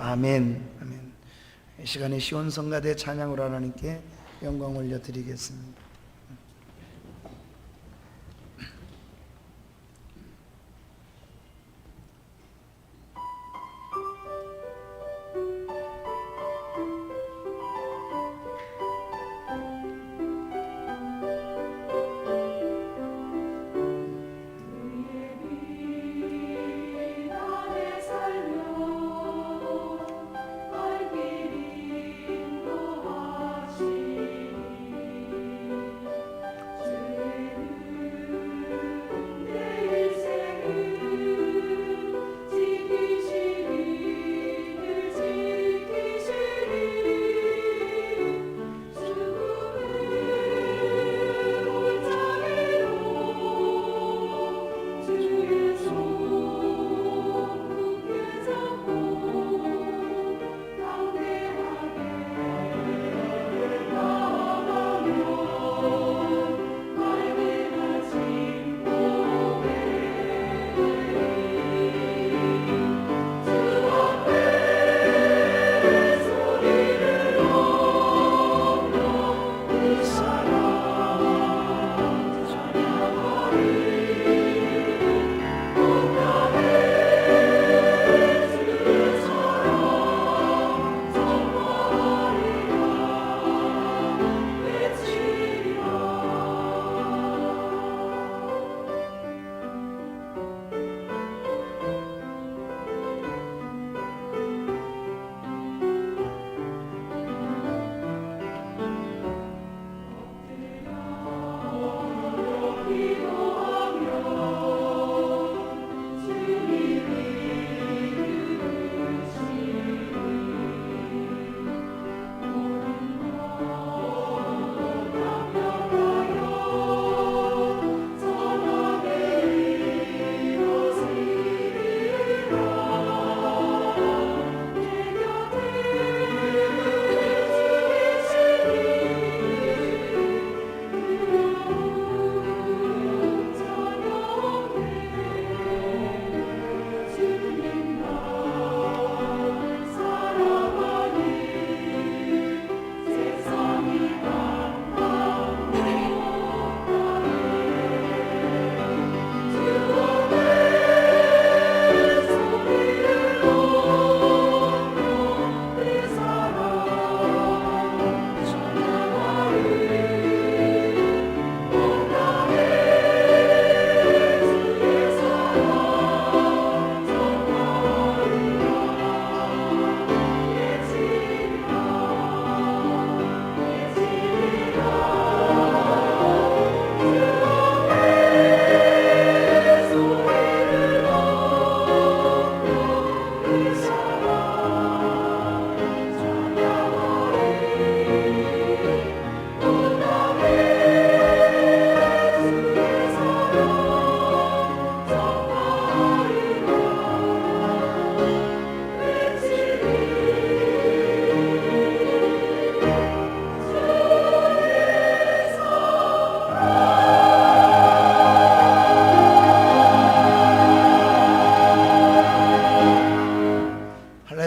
아멘. 아멘. 이 시간에 시온성가대 찬양으로 하나님께 영광 올려드리겠습니다.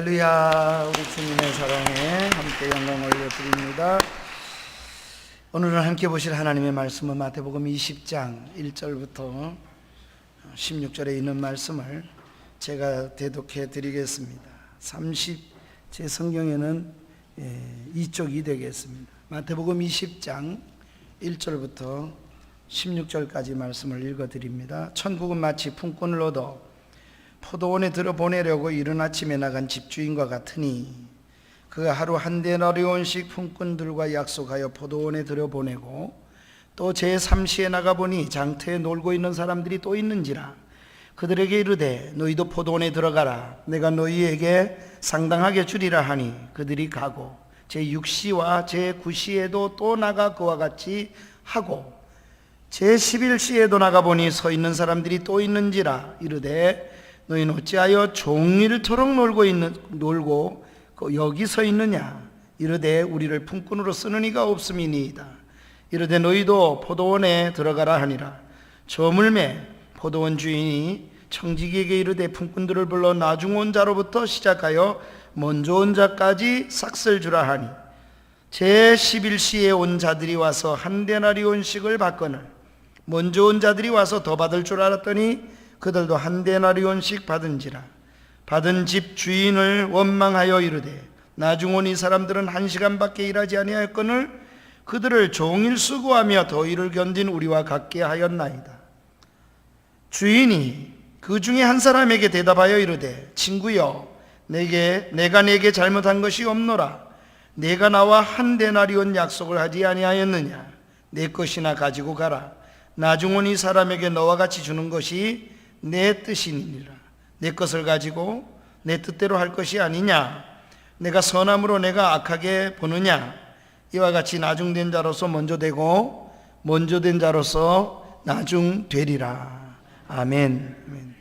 할렐루야. 우리 주님의 사랑에 함께 영광 올려드립니다. 오늘은 함께 보실 하나님의 말씀은 마태복음 20장 1절부터 16절에 있는 말씀을 제가 대독해 드리겠습니다. 제 성경에는 이쪽이 되겠습니다. 마태복음 20장 1절부터 16절까지 말씀을 읽어드립니다. 천국은 마치 품꾼을 얻어 포도원에 들어보내려고 이른 아침에 나간 집주인과 같으니 그가 하루 한 데나리온씩 품꾼들과 약속하여 포도원에 들여보내고 또 제3시에 나가보니 장터에 놀고 있는 사람들이 또 있는지라 그들에게 이르되 너희도 포도원에 들어가라 내가 너희에게 상당하게 주리라 하니 그들이 가고 제6시와 제9시에도 또 나가 그와 같이 하고 제11시에도 나가보니 서 있는 사람들이 또 있는지라 이르되 너희는 어찌하여 종일토록 놀고 여기 서 있느냐 이르되 우리를 품꾼으로 쓰는 이가 없음이니이다. 이르되 너희도 포도원에 들어가라 하니라. 저물매 포도원 주인이 청지기에게 이르되 품꾼들을 불러 나중 온 자로부터 시작하여 먼저 온 자까지 삭슬 주라 하니 제11시에 온 자들이 와서 한 데나리온씩을 받거늘 먼저 온 자들이 와서 더 받을 줄 알았더니 그들도 한 데나리온씩 받은지라. 받은 집 주인을 원망하여 이르되 나중 온 이 사람들은 1시간밖에 일하지 아니하였거늘 그들을 종일 수고하며 더위를 견딘 우리와 같게 하였나이다. 주인이 그 중에 한 사람에게 대답하여 이르되 친구여 내가 네게 잘못한 것이 없노라. 내가 나와 한 데나리온 약속을 하지 아니하였느냐. 내 것이나 가지고 가라. 나중 온 이 사람에게 너와 같이 주는 것이 내 뜻이니라. 내 것을 가지고 내 뜻대로 할 것이 아니냐. 내가 선함으로 내가 악하게 보느냐. 이와 같이 나중된 자로서 먼저 되고 먼저 된 자로서 나중 되리라. 아멘.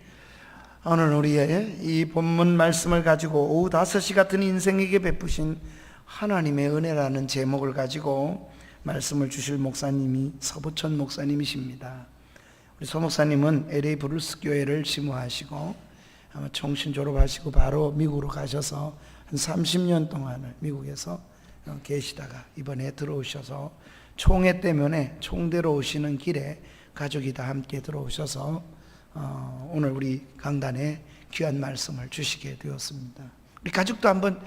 오늘 우리의 이 본문 말씀을 가지고 오후 5시 같은 인생에게 베푸신 하나님의 은혜라는 제목을 가지고 말씀을 주실 목사님이 서부천 목사님이십니다. 우리 서 목사님은 LA 브루스 교회를 지무하시고 아마 총신 졸업하시고 바로 미국으로 가셔서 한 30년 동안을 미국에서 계시다가 이번에 들어오셔서 총회 때문에 총대로 오시는 길에 가족이 다 함께 들어오셔서 오늘 우리 강단에 귀한 말씀을 주시게 되었습니다. 우리 가족도 한번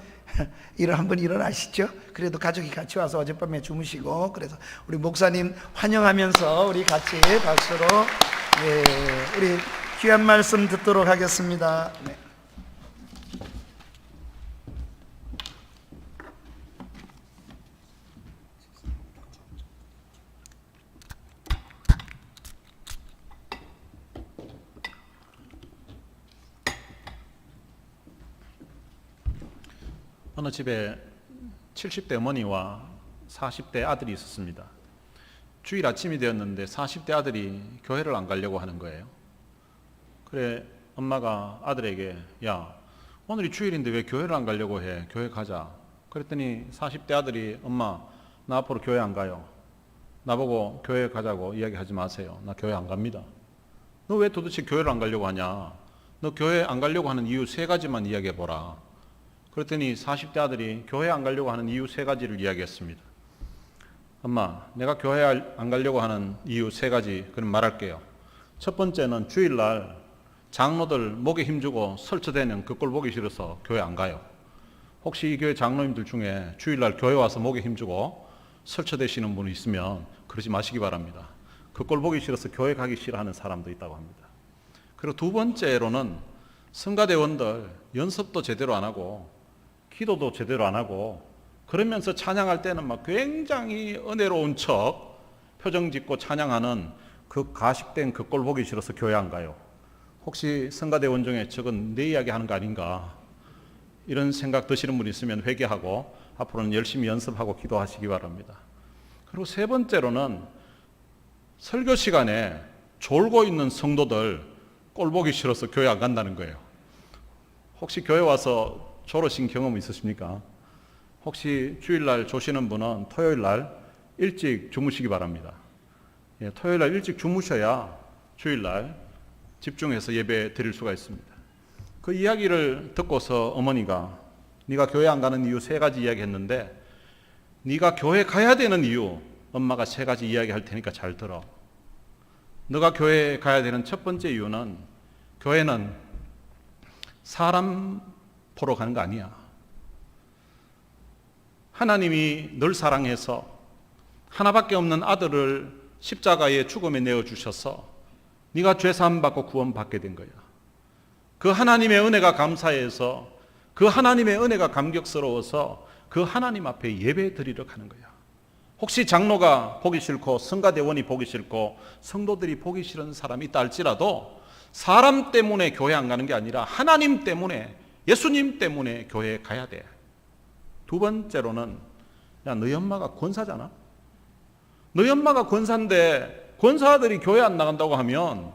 일어나시죠. 그래도 가족이 같이 와서 어젯밤에 주무시고 그래서 우리 목사님 환영하면서 우리 같이 박수로 우리 귀한 말씀 듣도록 하겠습니다. 네. 어느 집에 70대 어머니와 40대 아들이 있었습니다. 주일 아침이 되었는데 40대 아들이 교회를 안 가려고 하는 거예요. 그래 엄마가 아들에게 야 오늘이 주일인데 왜 교회를 안 가려고 해? 교회 가자. 그랬더니 40대 아들이 엄마 나 앞으로 교회 안 가요. 나보고 교회 가자고 이야기하지 마세요. 나 교회 안 갑니다. 너 왜 도대체 교회를 안 가려고 하냐? 너 교회 안 가려고 하는 이유 3가지만 이야기해 보라. 그랬더니 40대 아들이 교회 안 가려고 하는 이유 3가지를 이야기했습니다. 엄마, 내가 교회 안 가려고 하는 이유 3가지 그럼 말할게요. 첫 번째는 주일날 장로들 목에 힘주고 설쳐대는 그 꼴 보기 싫어서 교회 안 가요. 혹시 이 교회 장로님들 중에 주일날 교회 와서 목에 힘주고 설쳐대시는 분이 있으면 그러지 마시기 바랍니다. 그 꼴 보기 싫어서 교회 가기 싫어하는 사람도 있다고 합니다. 그리고 두 번째로는 성가대원들 연습도 제대로 안 하고 기도도 제대로 안 하고 그러면서 찬양할 때는 막 굉장히 은혜로운 척 표정 짓고 찬양하는 그 가식된 그 꼴 보기 싫어서 교회 안 가요. 혹시 성가대원 중에 저건 내 이야기 하는 거 아닌가 이런 생각 드시는 분 있으면 회개하고 앞으로는 열심히 연습하고 기도하시기 바랍니다. 그리고 세 번째로는 설교 시간에 졸고 있는 성도들 꼴 보기 싫어서 교회 안 간다는 거예요. 혹시 교회 와서 졸으신 경험 있으십니까? 혹시 주일날 조시는 분은 토요일날 일찍 주무시기 바랍니다. 토요일날 일찍 주무셔야 주일날 집중해서 예배 드릴 수가 있습니다. 그 이야기를 듣고서 어머니가 네가 교회 안 가는 이유 3가지 이야기했는데 네가 교회 가야 되는 이유 엄마가 3가지 이야기할 테니까 잘 들어. 너가 교회에 가야 되는 첫 번째 이유는 교회는 사람 보러 가는 거 아니야. 하나님이 널 사랑해서 하나밖에 없는 아들을 십자가의 죽음에 내어주셔서 네가 죄사함 받고 구원받게 된 거야. 그 하나님의 은혜가 감사해서 그 하나님의 은혜가 감격스러워서 그 하나님 앞에 예배 드리러 가는 거야. 혹시 장로가 보기 싫고 성가대원이 보기 싫고 성도들이 보기 싫은 사람이 있다 할지라도 사람 때문에 교회 안 가는 게 아니라 하나님 때문에 예수님 때문에 교회에 가야 돼. 두 번째로는 야 너희 엄마가 권사잖아. 너희 엄마가 권사인데 권사들이 교회 안 나간다고 하면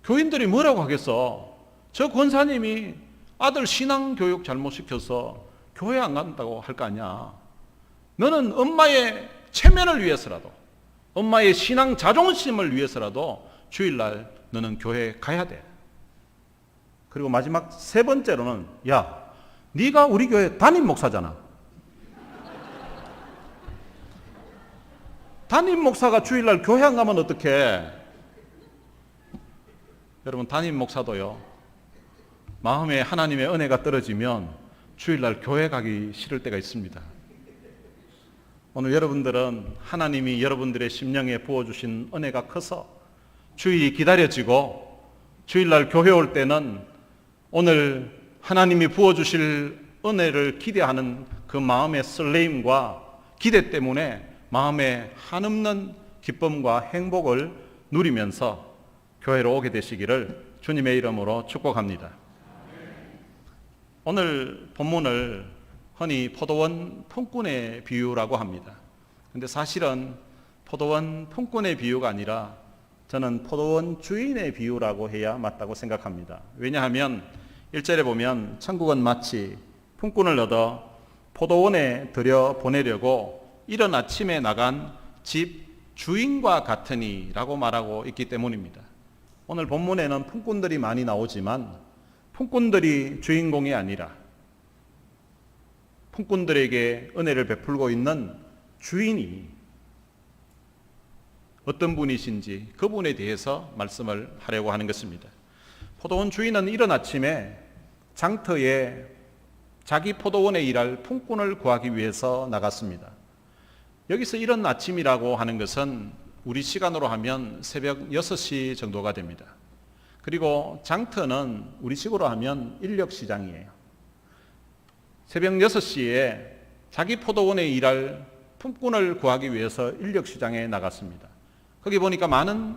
교인들이 뭐라고 하겠어? 저 권사님이 아들 신앙교육 잘못 시켜서 교회 안 간다고 할 거 아니야. 너는 엄마의 체면을 위해서라도 엄마의 신앙 자존심을 위해서라도 주일날 너는 교회에 가야 돼. 그리고 마지막 3번째로는 야 네가 우리 교회 담임 목사잖아. 담임 목사가 주일날 교회 안 가면 어떡해? 여러분, 담임 목사도요, 마음에 하나님의 은혜가 떨어지면 주일날 교회 가기 싫을 때가 있습니다. 오늘 여러분들은 하나님이 여러분들의 심령에 부어주신 은혜가 커서 주일이 기다려지고 주일날 교회 올 때는 오늘 하나님이 부어주실 은혜를 기대하는 그 마음의 설레임과 기대 때문에 마음에 한없는 기쁨과 행복을 누리면서 교회로 오게 되시기를 주님의 이름으로 축복합니다. 오늘 본문을 흔히 포도원 품꾼의 비유라고 합니다. 근데 사실은 포도원 품꾼의 비유가 아니라 저는 포도원 주인의 비유라고 해야 맞다고 생각합니다. 왜냐하면 1절에 보면 천국은 마치 품꾼을 얻어 포도원에 들여 보내려고 이른 아침에 나간 집 주인과 같으니 라고 말하고 있기 때문입니다. 오늘 본문에는 품꾼들이 많이 나오지만 품꾼들이 주인공이 아니라 품꾼들에게 은혜를 베풀고 있는 주인이 어떤 분이신지 그분에 대해서 말씀을 하려고 하는 것입니다. 포도원 주인은 이른 아침에 장터에 자기 포도원에 일할 품꾼을 구하기 위해서 나갔습니다. 여기서 이른 아침이라고 하는 것은 우리 시간으로 하면 새벽 6시 정도가 됩니다. 그리고 장터는 우리식으로 하면 인력시장이에요. 새벽 6시에 자기 포도원에 일할 품꾼을 구하기 위해서 인력시장에 나갔습니다. 거기 보니까 많은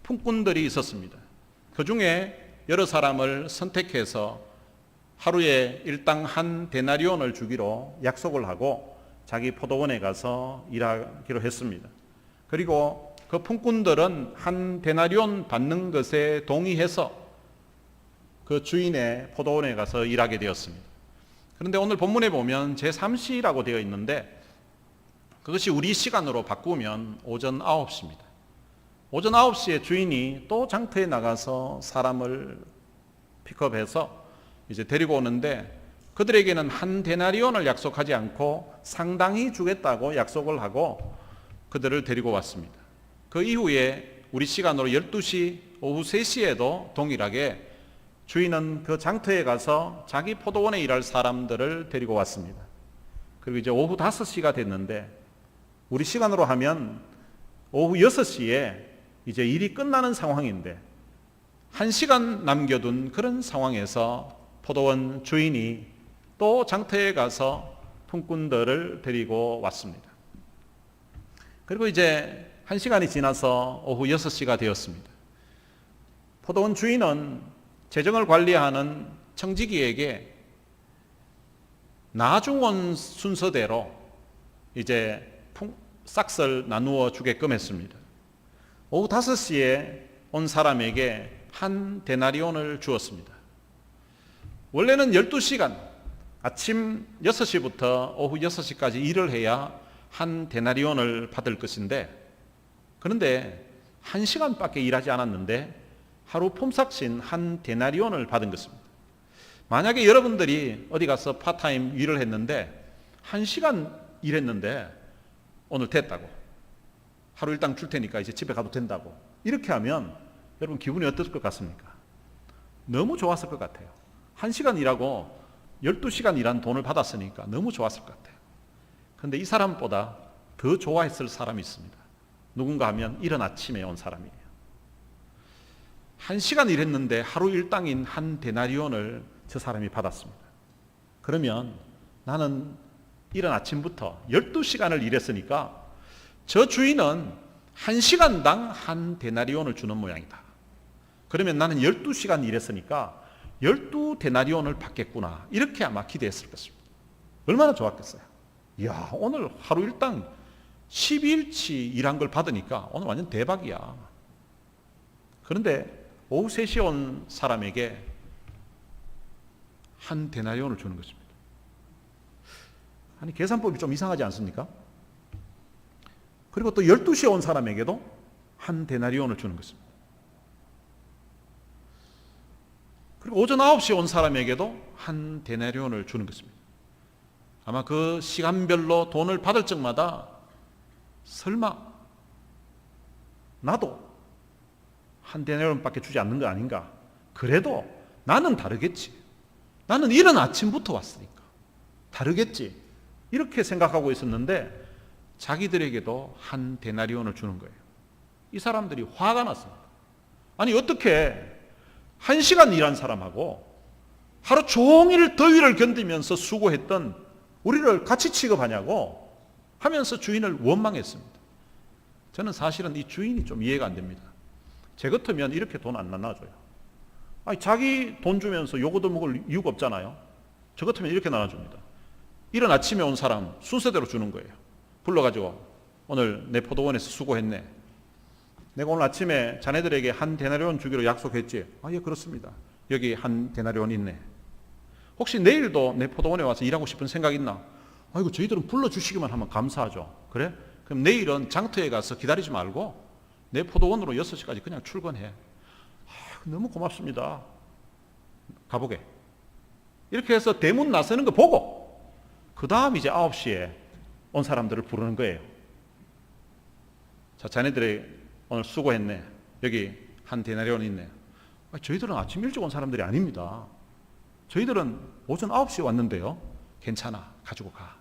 품꾼들이 있었습니다. 그 중에 여러 사람을 선택해서 하루에 일당 한 데나리온을 주기로 약속을 하고 자기 포도원에 가서 일하기로 했습니다. 그리고 그 품꾼들은 한 데나리온 받는 것에 동의해서 그 주인의 포도원에 가서 일하게 되었습니다. 그런데 오늘 본문에 보면 제3시라고 되어 있는데 그것이 우리 시간으로 바꾸면 오전 9시입니다. 오전 9시에 주인이 또 장터에 나가서 사람을 픽업해서 이제 데리고 오는데 그들에게는 한 데나리온을 약속하지 않고 상당히 주겠다고 약속을 하고 그들을 데리고 왔습니다. 그 이후에 우리 시간으로 12시, 오후 3시에도 동일하게 주인은 그 장터에 가서 자기 포도원에 일할 사람들을 데리고 왔습니다. 그리고 이제 오후 5시가 됐는데 우리 시간으로 하면 오후 6시에 이제 일이 끝나는 상황인데 1시간 남겨둔 그런 상황에서 포도원 주인이 또 장터에 가서 품꾼들을 데리고 왔습니다. 그리고 이제 1시간이 지나서 오후 6시가 되었습니다. 포도원 주인은 재정을 관리하는 청지기에게 나중원 순서대로 이제 싹을 나누어 주게끔 했습니다. 오후 5시에 온 사람에게 한 데나리온을 주었습니다. 원래는 12시간, 아침 6시부터 오후 6시까지 일을 해야 한 데나리온을 받을 것인데 그런데 1시간밖에 일하지 않았는데 하루 폼삭신 한 데나리온을 받은 것입니다. 만약에 여러분들이 어디 가서 파타임 일을 했는데 1시간 일했는데 오늘 됐다고, 하루 일당 줄 테니까 이제 집에 가도 된다고 이렇게 하면 여러분 기분이 어떨 것 같습니까? 너무 좋았을 것 같아요. 1시간 일하고 12시간 일한 돈을 받았으니까 너무 좋았을 것 같아요. 그런데 이 사람보다 더 좋아했을 사람이 있습니다. 누군가 하면 이른 아침에 온 사람이에요. 1시간 일했는데 하루 일당인 한 데나리온을 저 사람이 받았습니다. 그러면 나는 이른 아침부터 12시간을 일했으니까 저 주인은 1시간당 한 데나리온을 주는 모양이다. 그러면 나는 12시간 일했으니까 12데나리온을 받겠구나. 이렇게 아마 기대했을 것입니다. 얼마나 좋았겠어요. 이야, 오늘 하루 일당 12일치 일한 걸 받으니까 오늘 완전 대박이야. 그런데 오후 3시에 온 사람에게 한 데나리온을 주는 것입니다. 아니, 계산법이 좀 이상하지 않습니까? 그리고 또 12시에 온 사람에게도 한 데나리온을 주는 것입니다. 그리고 오전 9시에 온 사람에게도 한 데나리온을 주는 것입니다. 아마 그 시간별로 돈을 받을 적마다 설마 나도 한 데나리온밖에 주지 않는 거 아닌가? 그래도 나는 다르겠지. 나는 이른 아침부터 왔으니까 다르겠지. 이렇게 생각하고 있었는데 자기들에게도 한 데나리온을 주는 거예요. 이 사람들이 화가 났습니다. 아니 어떻게 1시간 일한 사람하고 하루 종일 더위를 견디면서 수고했던 우리를 같이 취급하냐고 하면서 주인을 원망했습니다. 저는 사실은 이 주인이 좀 이해가 안 됩니다. 제 같으면 이렇게 돈 안 나눠줘요. 아니 자기 돈 주면서 요거도 먹을 이유가 없잖아요. 저 같으면 이렇게 나눠줍니다. 이른 아침에 온 사람 순서대로 주는 거예요. 불러가지고 오늘 내 포도원에서 수고했네. 내가 오늘 아침에 자네들에게 한 데나리온 주기로 약속했지? 아, 예, 그렇습니다. 여기 한 데나리온 있네. 혹시 내일도 내 포도원에 와서 일하고 싶은 생각 있나? 아이고, 저희들은 불러주시기만 하면 감사하죠. 그래? 그럼 내일은 장터에 가서 기다리지 말고 내 포도원으로 6시까지 그냥 출근해. 아, 너무 고맙습니다. 가보게. 이렇게 해서 대문 나서는 거 보고 그 다음 이제 9시에 온 사람들을 부르는 거예요. 자, 자네들의 오늘 수고했네. 여기 한 데나리온 있네. 저희들은 아침 일찍 온 사람들이 아닙니다. 저희들은 오전 9시에 왔는데요. 괜찮아. 가지고 가.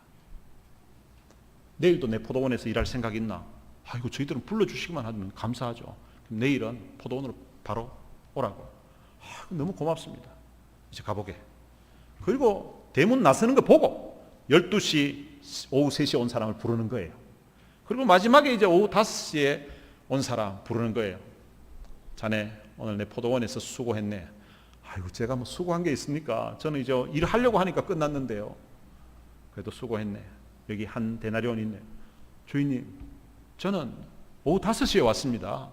내일도 내 포도원에서 일할 생각 있나? 아이고, 저희들은 불러주시기만 하면 감사하죠. 그럼 내일은 포도원으로 바로 오라고. 아, 너무 고맙습니다. 이제 가보게. 그리고 대문 나서는 거 보고 12시, 오후 3시에 온 사람을 부르는 거예요. 그리고 마지막에 이제 오후 5시에 온 사람 부르는 거예요. 자네 오늘 내 포도원에서 수고했네. 아이고, 제가 뭐 수고한 게 있습니까? 저는 이제 일하려고 하니까 끝났는데요. 그래도 수고했네. 여기 한 데나리온 있네. 주인님, 저는 오후 5시에 왔습니다.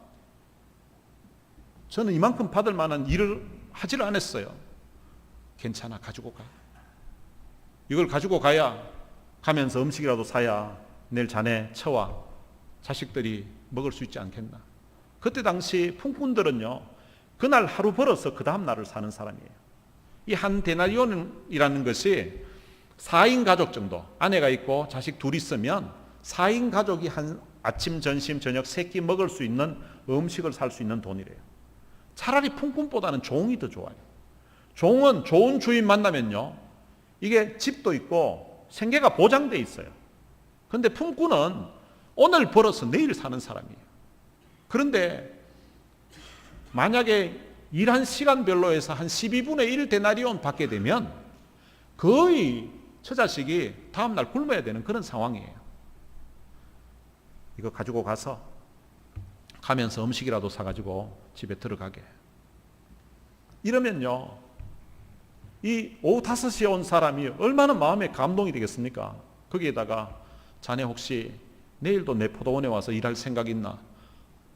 저는 이만큼 받을 만한 일을 하질 않았어요. 괜찮아, 가지고 가. 이걸 가지고 가야, 가면서 음식이라도 사야 내일 자네 처와 자식들이 먹을 수 있지 않겠나. 그때 당시 풍꾼들은요, 그날 하루 벌어서 그 다음 날을 사는 사람이에요. 이 한 데나리온이라는 것이 4인 가족 정도, 아내가 있고 자식 둘이 있으면 4인 가족이 한 아침, 점심, 저녁 3끼 먹을 수 있는 음식을 살 수 있는 돈이래요. 차라리 풍꾼보다는 종이 더 좋아요. 종은 좋은 주인 만나면요, 이게 집도 있고 생계가 보장돼 있어요. 그런데 풍꾼은 오늘 벌어서 내일 사는 사람이에요. 그런데 만약에 일한 시간별로 해서 한 12분의 1 데나리온 받게 되면 거의 처자식이 다음날 굶어야 되는 그런 상황이에요. 이거 가지고 가서 가면서 음식이라도 사가지고 집에 들어가게. 이러면요, 이 오후 5시에 온 사람이 얼마나 마음에 감동이 되겠습니까? 거기에다가 자네 혹시 내일도 내 포도원에 와서 일할 생각 있나?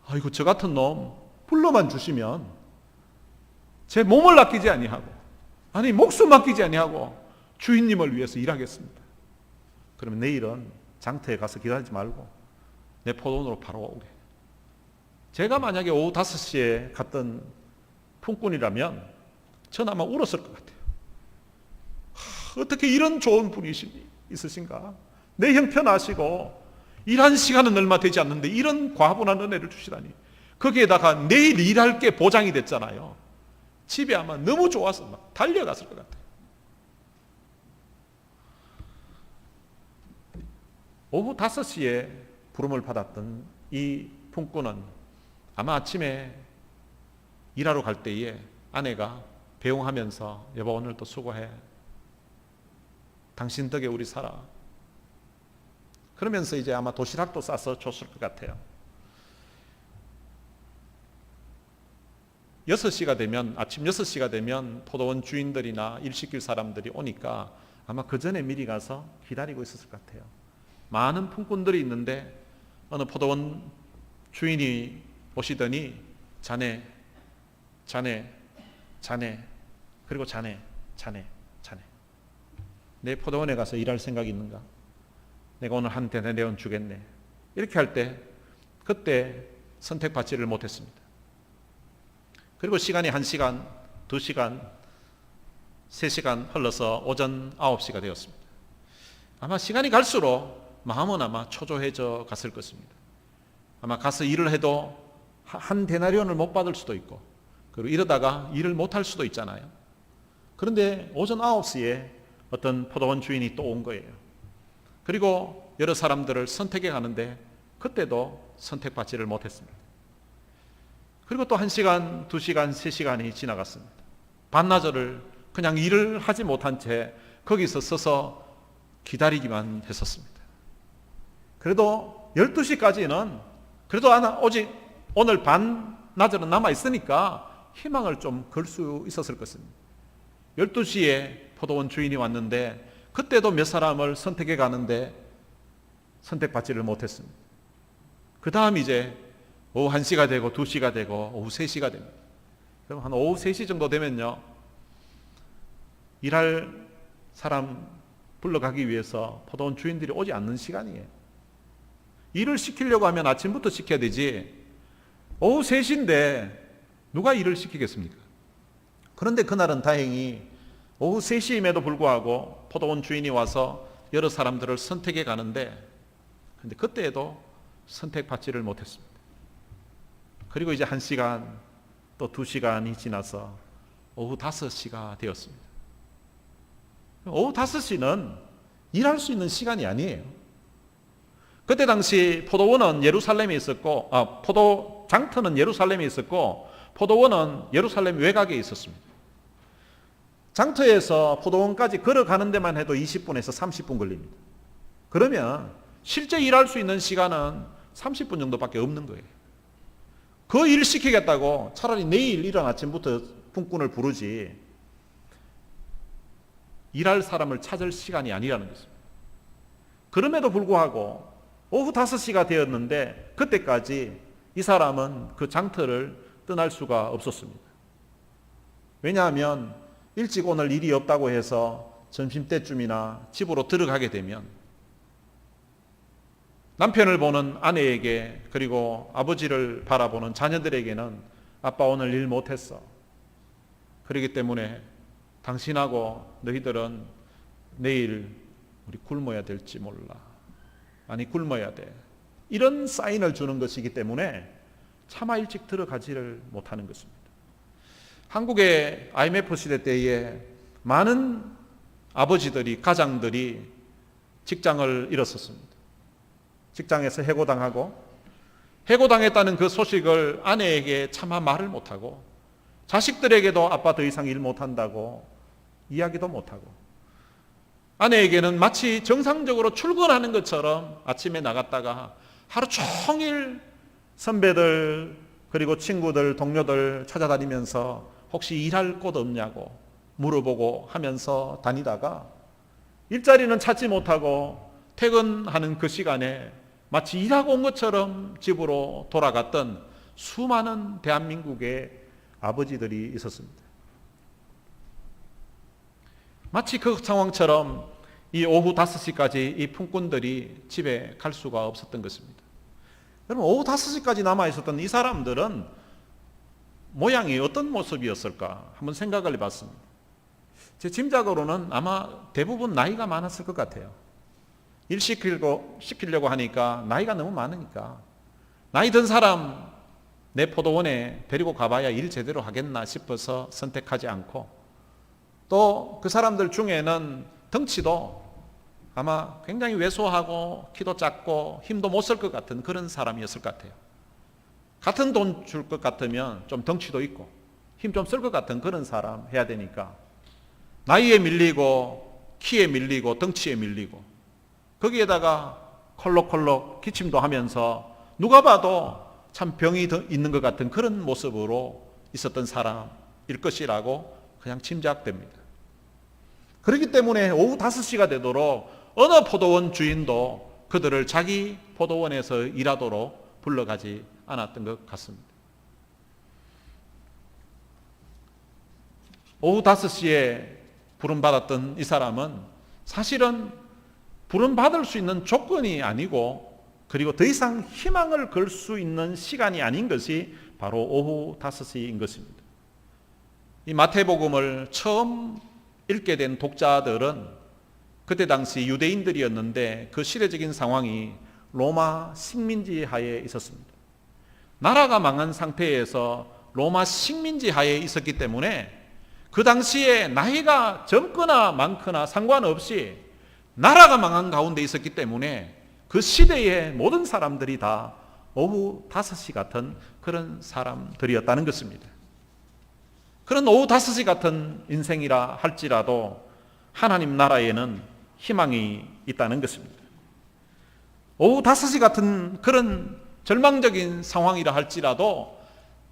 아이고, 저 같은 놈 불러만 주시면 제 몸을 아끼지 아니하고, 아니 목숨 아끼지 아니하고 주인님을 위해서 일하겠습니다. 그러면 내일은 장터에 가서 기다리지 말고 내 포도원으로 바로 오게. 제가 만약에 오후 5시에 갔던 풍꾼이라면 전 아마 울었을 것 같아요. 어떻게 이런 좋은 분이 있으신가? 내 형편하시고 일한 시간은 얼마 되지 않는데 이런 과분한 은혜를 주시다니. 거기에다가 내일 일할 게 보장이 됐잖아요. 집에 아마 너무 좋아서 막 달려갔을 것 같아요. 오후 5시에 부름을 받았던 이 풍꾼은 아마 아침에 일하러 갈 때에 아내가 배웅하면서 여보 오늘 또 수고해. 당신 덕에 우리 살아. 그러면서 이제 아마 도시락도 싸서 줬을 것 같아요. 6시가 되면, 아침 6시가 되면 포도원 주인들이나 일 시킬 사람들이 오니까 아마 그 전에 미리 가서 기다리고 있었을 것 같아요. 많은 품꾼들이 있는데 어느 포도원 주인이 오시더니 자네, 그리고 자네. 내 포도원에 가서 일할 생각이 있는가? 내가 오늘 한 데나리온 주겠네. 이렇게 할 때 그때 선택받지를 못했습니다. 그리고 시간이 1시간, 2시간, 3시간 흘러서 오전 9시가 되었습니다. 아마 시간이 갈수록 마음은 아마 초조해져 갔을 것입니다. 아마 가서 일을 해도 한 데나리온을 못 받을 수도 있고, 그리고 이러다가 일을 못할 수도 있잖아요. 그런데 오전 9시에 어떤 포도원 주인이 또 온 거예요. 그리고 여러 사람들을 선택해 가는데 그때도 선택받지를 못했습니다. 그리고 또 1시간, 2시간, 3시간이 지나갔습니다. 반나절을 그냥 일을 하지 못한 채 거기서 서서 기다리기만 했었습니다. 그래도 12시까지는 그래도 오직 오늘 반나절은 남아있으니까 희망을 좀 걸 수 있었을 것입니다. 12시에 포도원 주인이 왔는데 그때도 몇 사람을 선택해 가는데 선택받지를 못했습니다. 그 다음 이제 오후 1시가 되고 2시가 되고 오후 3시가 됩니다. 그럼 한 오후 3시 정도 되면요, 일할 사람 불러가기 위해서 포도원 주인들이 오지 않는 시간이에요. 일을 시키려고 하면 아침부터 시켜야 되지, 오후 3시인데 누가 일을 시키겠습니까? 그런데 그날은 다행히 오후 3시임에도 불구하고 포도원 주인이 와서 여러 사람들을 선택해 가는데, 근데 그때에도 선택받지를 못했습니다. 그리고 이제 1시간 또 2시간이 지나서 오후 5시가 되었습니다. 오후 5시는 일할 수 있는 시간이 아니에요. 그때 당시 포도원은 예루살렘에 있었고, 포도 장터는 예루살렘에 있었고 포도원은 예루살렘 외곽에 있었습니다. 장터에서 포도원까지 걸어가는 데만 해도 20분에서 30분 걸립니다. 그러면 실제 일할 수 있는 시간은 30분 정도밖에 없는 거예요. 그 일 시키겠다고 차라리 내일 이른 아침부터 품꾼을 부르지 일할 사람을 찾을 시간이 아니라는 것입니다. 그럼에도 불구하고 오후 5시가 되었는데 그때까지 이 사람은 그 장터를 떠날 수가 없었습니다. 왜냐하면 일찍 오늘 일이 없다고 해서 점심때쯤이나 집으로 들어가게 되면 남편을 보는 아내에게, 그리고 아버지를 바라보는 자녀들에게는 아빠 오늘 일 못했어. 그렇기 때문에 당신하고 너희들은 내일 우리 굶어야 될지 몰라. 아니 굶어야 돼. 이런 사인을 주는 것이기 때문에 차마 일찍 들어가지를 못하는 것입니다. 한국의 IMF 시대 때에 많은 아버지들이, 가장들이 직장을 잃었었습니다. 직장에서 해고당하고, 해고당했다는 그 소식을 아내에게 차마 말을 못하고, 자식들에게도 아빠 더 이상 일 못한다고 이야기도 못하고, 아내에게는 마치 정상적으로 출근하는 것처럼 아침에 나갔다가 하루 종일 선배들 그리고 친구들, 동료들 찾아다니면서 혹시 일할 곳 없냐고 물어보고 하면서 다니다가 일자리는 찾지 못하고 퇴근하는 그 시간에 마치 일하고 온 것처럼 집으로 돌아갔던 수많은 대한민국의 아버지들이 있었습니다. 마치 그 상황처럼 이 오후 5시까지 이 품꾼들이 집에 갈 수가 없었던 것입니다. 여러분, 오후 5시까지 남아있었던 이 사람들은 모양이 어떤 모습이었을까 한번 생각을 해봤습니다. 제 짐작으로는 아마 대부분 나이가 많았을 것 같아요. 일 시키려고 하니까 나이가 너무 많으니까 나이 든 사람 내 포도원에 데리고 가봐야 일 제대로 하겠나 싶어서 선택하지 않고, 또 그 사람들 중에는 덩치도 아마 굉장히 왜소하고 키도 작고 힘도 못 쓸 것 같은 그런 사람이었을 것 같아요. 같은 돈 줄 것 같으면 좀 덩치도 있고 힘 좀 쓸 것 같은 그런 사람 해야 되니까 나이에 밀리고 키에 밀리고 덩치에 밀리고 거기에다가 콜록콜록 기침도 하면서 누가 봐도 참 병이 있는 것 같은 그런 모습으로 있었던 사람일 것이라고 그냥 짐작됩니다. 그렇기 때문에 오후 5시가 되도록 어느 포도원 주인도 그들을 자기 포도원에서 일하도록 불러가지 않았던 것 같습니다. 오후 5시에 부름받았던 이 사람은 사실은 부름받을 수 있는 조건이 아니고, 그리고 더 이상 희망을 걸 수 있는 시간이 아닌 것이 바로 오후 5시인 것입니다. 이 마태복음을 처음 읽게 된 독자들은 그때 당시 유대인들이었는데 그 시대적인 상황이 로마 식민지 하에 있었습니다. 나라가 망한 상태에서 로마 식민지 하에 있었기 때문에 그 당시에 나이가 젊거나 많거나 상관없이 나라가 망한 가운데 있었기 때문에 그 시대의 모든 사람들이 다 오후 5시 같은 그런 사람들이었다는 것입니다. 그런 오후 5시 같은 인생이라 할지라도 하나님 나라에는 희망이 있다는 것입니다. 오후 5시 같은 그런 절망적인 상황이라 할지라도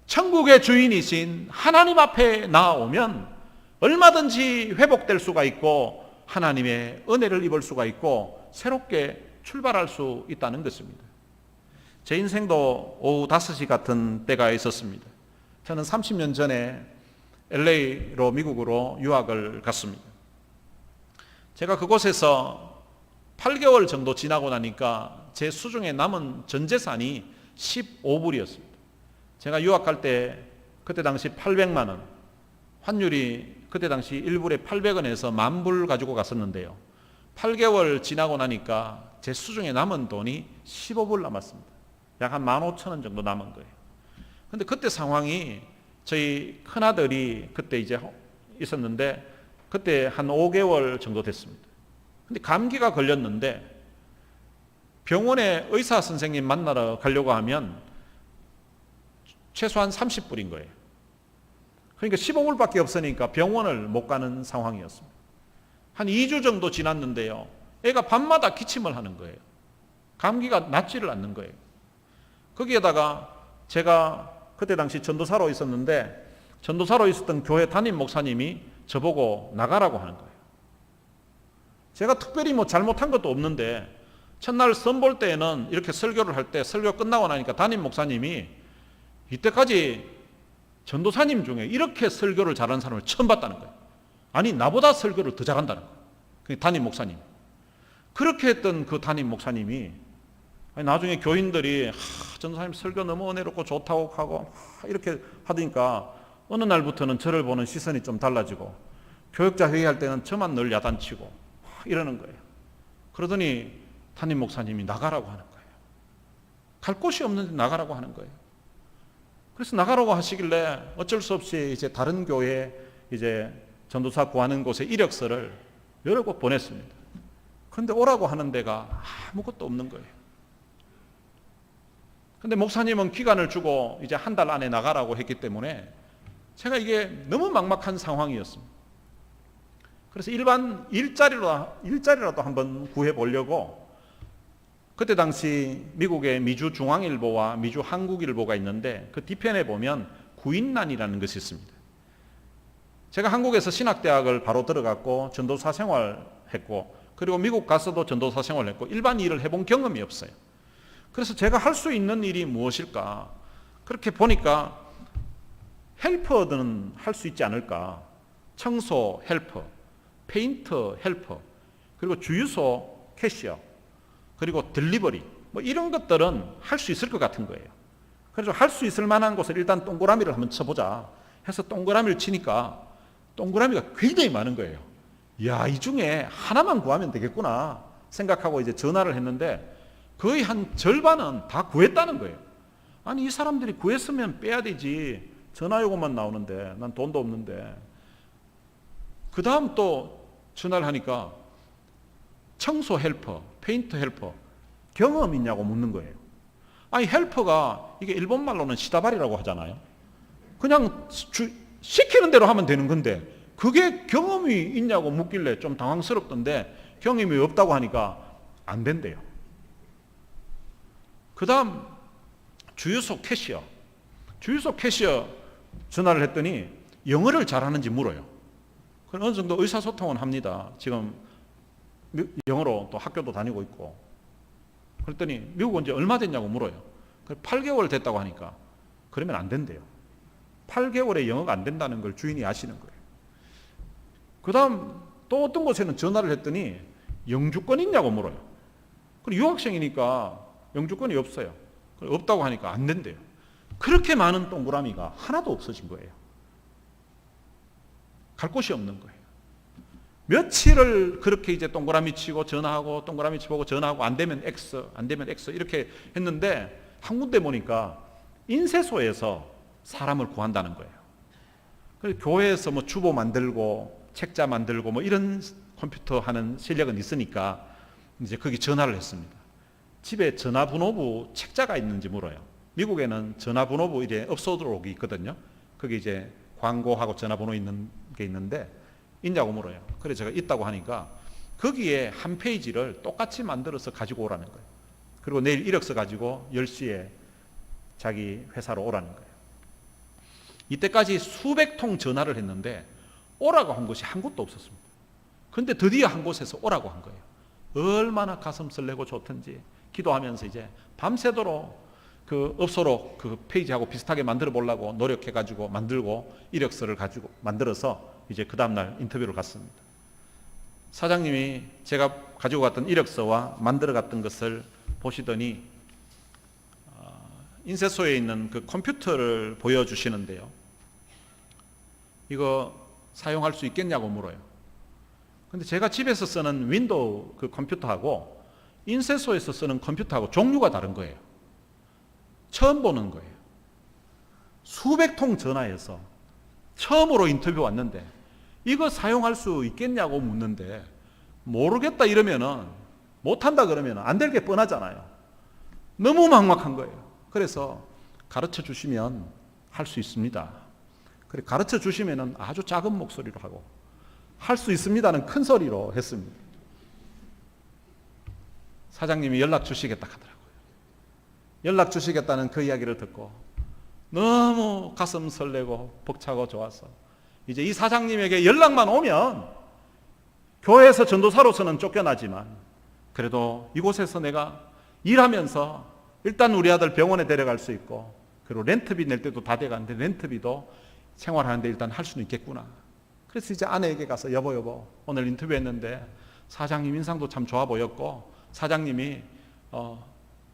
천국의 주인이신 하나님 앞에 나아오면 얼마든지 회복될 수가 있고 하나님의 은혜를 입을 수가 있고 새롭게 출발할 수 있다는 것입니다. 제 인생도 오후 5시 같은 때가 있었습니다. 저는 30년 전에 LA로 미국으로 유학을 갔습니다. 제가 그곳에서 8개월 정도 지나고 나니까 제 수중에 남은 전 재산이 15불이었습니다. 제가 유학할 때 그때 당시 800만 원, 환율이 그때 당시 1불에 800원에서 10,000불 가지고 갔었는데요. 8개월 지나고 나니까 제 수중에 남은 돈이 15불 남았습니다. 약 한 15,000원 정도 남은 거예요. 근데 그때 상황이 저희 큰아들이 그때 이제 있었는데 그때 한 5개월 정도 됐습니다. 근데 감기가 걸렸는데 병원에 의사 선생님 만나러 가려고 하면 최소한 30불인 거예요. 그러니까 15불밖에 없으니까 병원을 못 가는 상황이었습니다. 한 2주 정도 지났는데요. 애가 밤마다 기침을 하는 거예요. 감기가 낫지를 않는 거예요. 거기에다가 제가 그때 당시 전도사로 있었는데 전도사로 있었던 교회 담임 목사님이 저보고 나가라고 하는 거예요. 제가 특별히 뭐 잘못한 것도 없는데 첫날 선볼 때에는 이렇게 설교를 할 때 설교 끝나고 나니까 담임 목사님이 이때까지 전도사님 중에 이렇게 설교를 잘하는 사람을 처음 봤다는 거예요. 아니 나보다 설교를 더 잘한다는 거예요. 그 담임 목사님. 그렇게 했던 그 담임 목사님이 나중에 교인들이 전도사님 설교 너무 은혜롭고 좋다고 하고 이렇게 하니까 어느 날부터는 저를 보는 시선이 좀 달라지고 교역자 회의할 때는 저만 늘 야단치고 이러는 거예요. 그러더니 담임 목사님이 나가라고 하는 거예요. 갈 곳이 없는데 나가라고 하는 거예요. 그래서 나가라고 하시길래 어쩔 수 없이 이제 다른 교회 이제 전도사 구하는 곳에 이력서를 여러 곳 보냈습니다. 그런데 오라고 하는 데가 아무것도 없는 거예요. 근데 목사님은 기간을 주고 이제 한 달 안에 나가라고 했기 때문에 제가 이게 너무 막막한 상황이었습니다. 그래서 일반 일자리라도 한번 구해보려고 그때 당시 미국의 미주 중앙일보와 미주 한국일보가 있는데 그 뒤편에 보면 구인란이라는 것이 있습니다. 제가 한국에서 신학대학을 바로 들어갔고 전도사 생활했고 그리고 미국 가서도 전도사 생활했고 일반 일을 해본 경험이 없어요. 그래서 제가 할 수 있는 일이 무엇일까? 그렇게 보니까 헬퍼들은 할 수 있지 않을까? 청소 헬퍼, 페인터 헬퍼, 그리고 주유소 캐시어, 그리고 딜리버리 뭐 이런 것들은 할 수 있을 것 같은 거예요. 그래서 할 수 있을 만한 곳을 일단 동그라미를 한번 쳐보자 해서 동그라미를 치니까 동그라미가 굉장히 많은 거예요. 이야, 이 중에 하나만 구하면 되겠구나 생각하고 이제 전화를 했는데 거의 한 절반은 다 구했다는 거예요. 아니 이 사람들이 구했으면 빼야 되지. 전화 요금만 나오는데 난 돈도 없는데. 그 다음 또 전화를 하니까 청소 헬퍼, 페인터 헬퍼 경험 있냐고 묻는 거예요. 아니 헬퍼가 이게 일본말로는 시다바리라고 하잖아요. 그냥 시키는 대로 하면 되는 건데 그게 경험이 있냐고 묻길래 좀 당황스럽던데 경험이 없다고 하니까 안 된대요. 그 다음 주유소 캐시어 전화를 했더니 영어를 잘하는지 물어요. 그럼 어느 정도 의사소통은 합니다. 지금 영어로 또 학교도 다니고 있고. 그랬더니 미국 온 지 얼마 됐냐고 물어요. 8개월 됐다고 하니까 그러면 안 된대요. 8개월에 영어가 안 된다는 걸 주인이 아시는 거예요. 그 다음 또 어떤 곳에는 전화를 했더니 영주권 있냐고 물어요. 그리고 유학생이니까 영주권이 없어요. 없다고 하니까 안 된대요. 그렇게 많은 동그라미가 하나도 없어진 거예요. 갈 곳이 없는 거예요. 며칠을 그렇게 이제 동그라미 치고 전화하고 동그라미 치고 전화하고 안 되면 X, 안 되면 X 이렇게 했는데 한 군데 보니까 인쇄소에서 사람을 구한다는 거예요. 그래서 교회에서 뭐 주보 만들고 책자 만들고 뭐 이런 컴퓨터 하는 실력은 있으니까 이제 거기 전화를 했습니다. 집에 전화번호부 책자가 있는지 물어요. 미국에는 전화번호부 이제 업소록이 있거든요. 거기 이제 광고하고 전화번호 있는 게 있는데 있냐고 물어요. 그래서 제가 있다고 하니까 거기에 한 페이지를 똑같이 만들어서 가지고 오라는 거예요. 그리고 내일 이력서 가지고 10시에 자기 회사로 오라는 거예요. 이때까지 수백 통 전화를 했는데 오라고 한 곳이 한 곳도 없었습니다. 그런데 드디어 한 곳에서 오라고 한 거예요. 얼마나 가슴 설레고 좋던지 기도하면서 이제 밤새도록 그 업소록 그 페이지하고 비슷하게 만들어 보려고 노력해가지고 만들고 이력서를 가지고 만들어서 이제 그 다음날 인터뷰를 갔습니다. 사장님이 제가 가지고 갔던 이력서와 만들어 갔던 것을 보시더니 인쇄소에 있는 그 컴퓨터를 보여주시는데요. 이거 사용할 수 있겠냐고 물어요. 근데 제가 집에서 쓰는 윈도우 그 컴퓨터하고 인쇄소에서 쓰는 컴퓨터하고 종류가 다른 거예요. 처음 보는 거예요. 수백 통 전화해서 처음으로 인터뷰 왔는데 이거 사용할 수 있겠냐고 묻는데 모르겠다 이러면은 못한다 그러면 안 될 게 뻔하잖아요. 너무 막막한 거예요. 그래서 가르쳐 주시면 할 수 있습니다. 그래 가르쳐 주시면은 아주 작은 목소리로 하고 할 수 있습니다는 큰 소리로 했습니다. 사장님이 연락 주시겠다 하더라고요. 연락 주시겠다는 그 이야기를 듣고 너무 가슴 설레고 벅차고 좋아서 이제 이 사장님에게 연락만 오면 교회에서 전도사로서는 쫓겨나지만 그래도 이곳에서 내가 일하면서 일단 우리 아들 병원에 데려갈 수 있고 그리고 렌트비 낼 때도 다 돼가는데 렌트비도 생활하는데 일단 할 수는 있겠구나. 그래서 이제 아내에게 가서 여보 오늘 인터뷰했는데 사장님 인상도 참 좋아 보였고 사장님이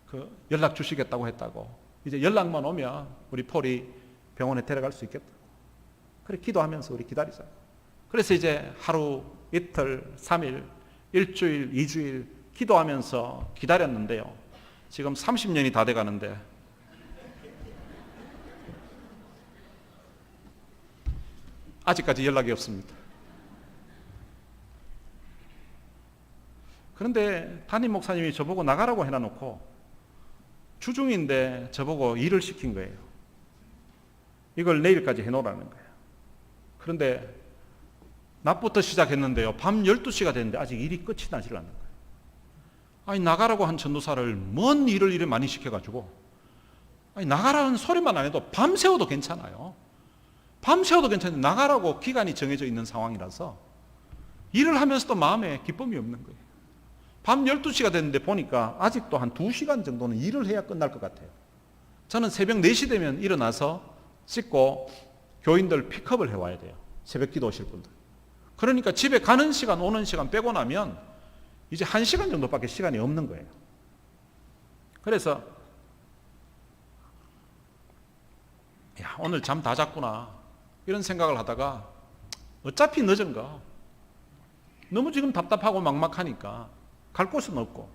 그 연락 주시겠다고 했다고 이제 연락만 오면 우리 폴이 병원에 데려갈 수 있겠다. 그래 기도하면서 우리 기다리자. 그래서 이제 하루 이틀 3일 일주일 2주일 기도하면서 기다렸는데요. 지금 30년이 다 돼가는데 아직까지 연락이 없습니다. 그런데 담임 목사님이 저보고 나가라고 해놔놓고 주중인데 저보고 일을 시킨 거예요. 이걸 내일까지 해놓으라는 거예요. 그런데 낮부터 시작했는데요. 밤 12시가 됐는데 아직 일이 끝이 나질 않는 거예요. 아니 나가라고 한 전도사를 뭔 일을 이래 많이 시켜가지고 아니 나가라는 소리만 안 해도 밤새워도 괜찮아요. 밤새워도 괜찮은데 나가라고 기간이 정해져 있는 상황이라서 일을 하면서도 마음에 기쁨이 없는 거예요. 밤 12시가 됐는데 보니까 아직도 한 2시간 정도는 일을 해야 끝날 것 같아요. 저는 새벽 4시 되면 일어나서 씻고 교인들 픽업을 해와야 돼요. 새벽 기도 오실 분들. 그러니까 집에 가는 시간 오는 시간 빼고 나면 이제 1시간 정도밖에 시간이 없는 거예요. 그래서 야 오늘 잠 다 잤구나 이런 생각을 하다가 어차피 늦은 거 너무 지금 답답하고 막막하니까 갈 곳은 없고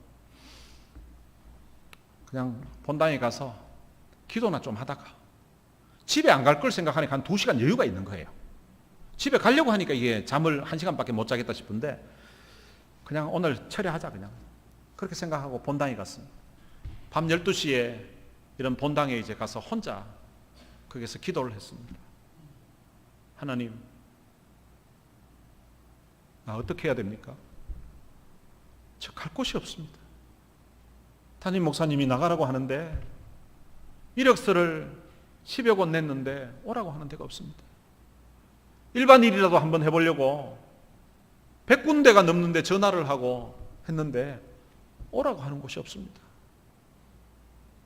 그냥 본당에 가서 기도나 좀 하다가 집에 안 갈 걸 생각하니까 한 2시간 여유가 있는 거예요. 집에 가려고 하니까 이게 잠을 1시간밖에 못 자겠다 싶은데 그냥 오늘 처리하자 그냥 그렇게 생각하고 본당에 갔습니다. 밤 12시에 이런 본당에 이제 가서 혼자 거기서 기도를 했습니다. 하나님 나 어떻게 해야 됩니까? 저 갈 곳이 없습니다. 담임 목사님이 나가라고 하는데 이력서를 10여 권 냈는데 오라고 하는 데가 없습니다. 일반 일이라도 한번 해보려고 100군데가 넘는데 전화를 하고 했는데 오라고 하는 곳이 없습니다.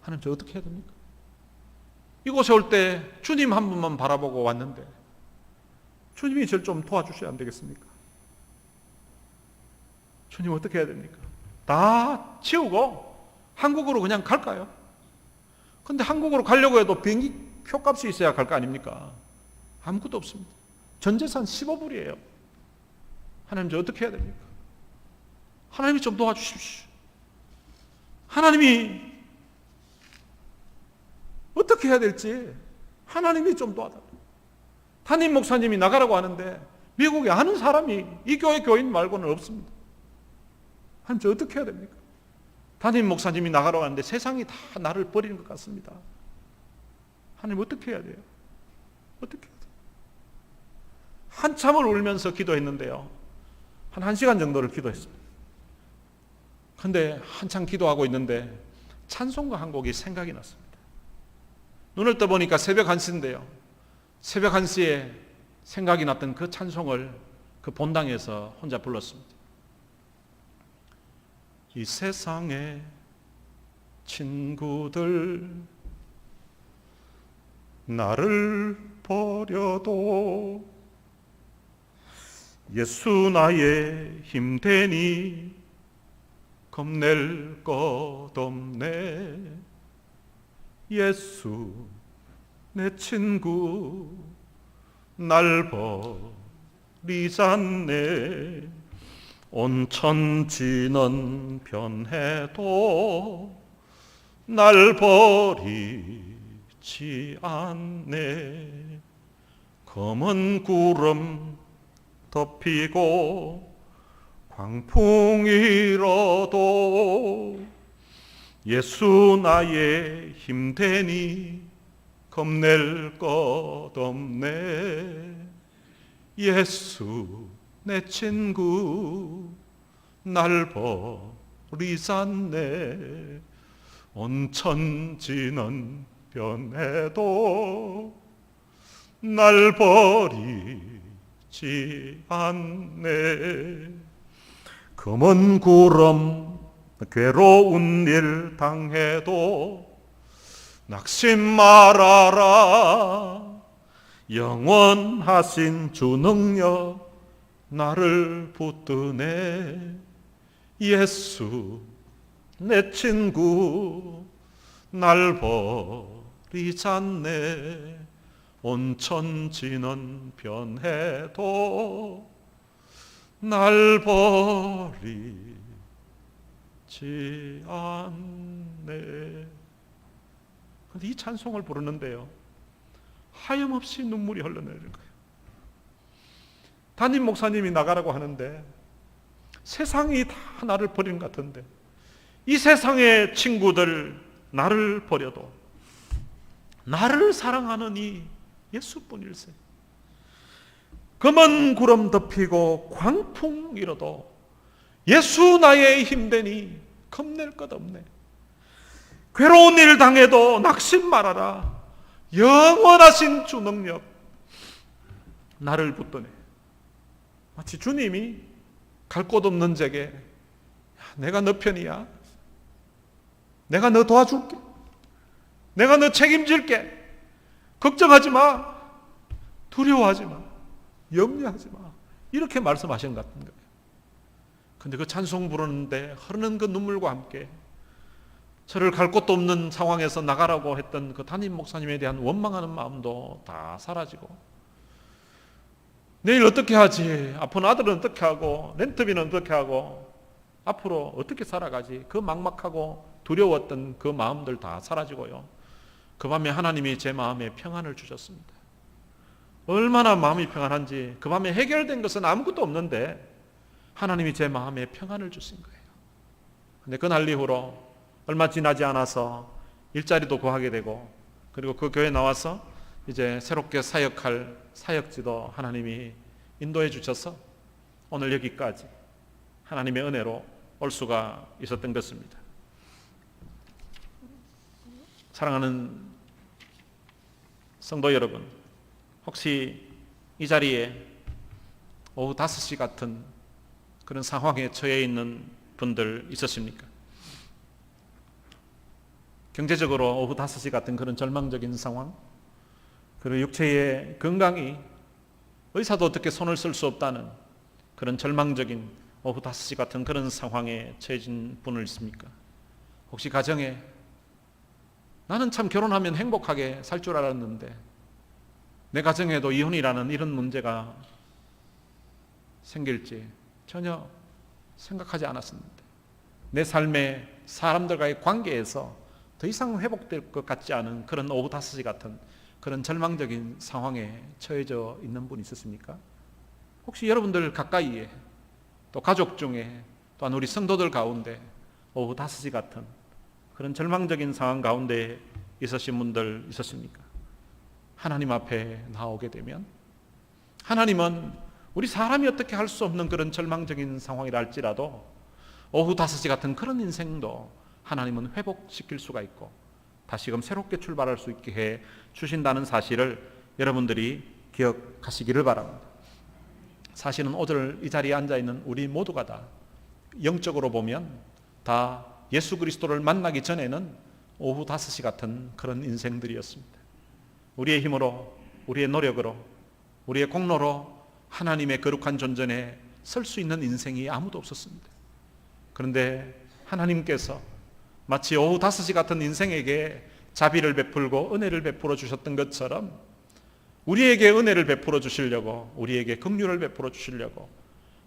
하나님 저 어떻게 해야 됩니까? 이곳에 올 때 주님 한 분만 바라보고 왔는데 주님이 저를 좀 도와주셔야 안 되겠습니까? 주님 어떻게 해야 됩니까? 다 치우고 한국으로 그냥 갈까요? 근데 한국으로 가려고 해도 비행기 표값이 있어야 갈 거 아닙니까? 아무것도 없습니다. 전 재산 15불이에요. 하나님 저 어떻게 해야 됩니까? 하나님이 좀 도와주십시오. 하나님이 어떻게 해야 될지 하나님이 좀 도와달라고. 담임 목사님이 나가라고 하는데 미국에 아는 사람이 이 교회 교인 말고는 없습니다. 하나님 저 어떻게 해야 됩니까? 담임 목사님이 나가라고 하는데 세상이 다 나를 버리는 것 같습니다. 하나님 어떻게 해야 돼요? 어떻게 해야 돼요? 한참을 울면서 기도했는데요. 한 1시간 정도를 기도했습니다. 그런데 한참 기도하고 있는데 찬송가 한 곡이 생각이 났습니다. 눈을 떠보니까 새벽 1시인데요. 새벽 1시에 생각이 났던 그 찬송을 그 본당에서 혼자 불렀습니다. 이 세상의 친구들 나를 버려도 예수 나의 힘되니 겁낼 것 없네. 예수 내 친구 날 버리잖네. 온 천지는 변해도 날 버리지 않네. 검은 구름 덮이고 광풍이 일어도 예수 나의 힘되니 겁낼 것 없네. 예수 내 친구 날 버리잖네. 온 천지는 변해도 날 버리지 않네. 검은 구름 괴로운 일 당해도 낙심 말아라. 영원하신 주 능력 나를 붙드네. 예수 내 친구 날 버리잖네. 온 천지는 변해도 날 버리지 않네. 그런데 이 찬송을 부르는데요, 하염없이 눈물이 흘러내리는 거예요. 담임 목사님이 나가라고 하는데 세상이 다 나를 버리는 것 같은데 이 세상의 친구들 나를 버려도 나를 사랑하는 이 예수뿐일세. 검은 구름 덮이고 광풍 일어도 예수 나의 힘되니 겁낼 것 없네. 괴로운 일 당해도 낙심 말아라. 영원하신 주 능력 나를 붙드네. 마치 주님이 갈 곳 없는 자에게 내가 너 편이야. 내가 너 도와줄게. 내가 너 책임질게. 걱정하지 마. 두려워하지 마. 염려하지 마. 이렇게 말씀하신 것 같은 거예요. 근데 그 찬송 부르는데 흐르는 그 눈물과 함께 저를 갈 곳도 없는 상황에서 나가라고 했던 그 담임 목사님에 대한 원망하는 마음도 다 사라지고, 내일 어떻게 하지? 아픈 아들은 어떻게 하고, 렌트비는 어떻게 하고, 앞으로 어떻게 살아가지? 그 막막하고 두려웠던 그 마음들 다 사라지고요. 그 밤에 하나님이 제 마음에 평안을 주셨습니다. 얼마나 마음이 평안한지, 그 밤에 해결된 것은 아무것도 없는데 하나님이 제 마음에 평안을 주신 거예요. 근데 그날 이후로 얼마 지나지 않아서 일자리도 구하게 되고, 그리고 그 교회 나와서 이제 새롭게 사역할 사역지도 하나님이 인도해 주셔서 오늘 여기까지 하나님의 은혜로 올 수가 있었던 것입니다. 사랑하는 성도 여러분, 혹시 이 자리에 오후 5시 같은 그런 상황에 처해 있는 분들 있으십니까? 경제적으로 오후 5시 같은 그런 절망적인 상황, 그리고 육체의 건강이 의사도 어떻게 손을 쓸 수 없다는 그런 절망적인 오후 5시 같은 그런 상황에 처해진 분은 있습니까? 혹시 가정에 나는 참 결혼하면 행복하게 살 줄 알았는데 내 가정에도 이혼이라는 이런 문제가 생길지 전혀 생각하지 않았었는데 내 삶의 사람들과의 관계에서 더 이상 회복될 것 같지 않은 그런 오후 5시 같은 그런 절망적인 상황에 처해져 있는 분이 있었습니까? 혹시 여러분들 가까이에 또 가족 중에 또한 우리 성도들 가운데 오후 5시 같은 그런 절망적인 상황 가운데 있으신 분들 있었습니까? 하나님 앞에 나오게 되면 하나님은 우리 사람이 어떻게 할 수 없는 그런 절망적인 상황이라 할지라도 오후 5시 같은 그런 인생도 하나님은 회복시킬 수가 있고 다시금 새롭게 출발할 수 있게 해 주신다는 사실을 여러분들이 기억하시기를 바랍니다. 사실은 오늘 이 자리에 앉아있는 우리 모두가 다 영적으로 보면 다 예수 그리스도를 만나기 전에는 오후 5시 같은 그런 인생들이었습니다. 우리의 힘으로, 우리의 노력으로, 우리의 공로로 하나님의 거룩한 존전에 설 수 있는 인생이 아무도 없었습니다. 그런데 하나님께서 마치 오후 5시 같은 인생에게 자비를 베풀고 은혜를 베풀어 주셨던 것처럼 우리에게 은혜를 베풀어 주시려고, 우리에게 긍휼을 베풀어 주시려고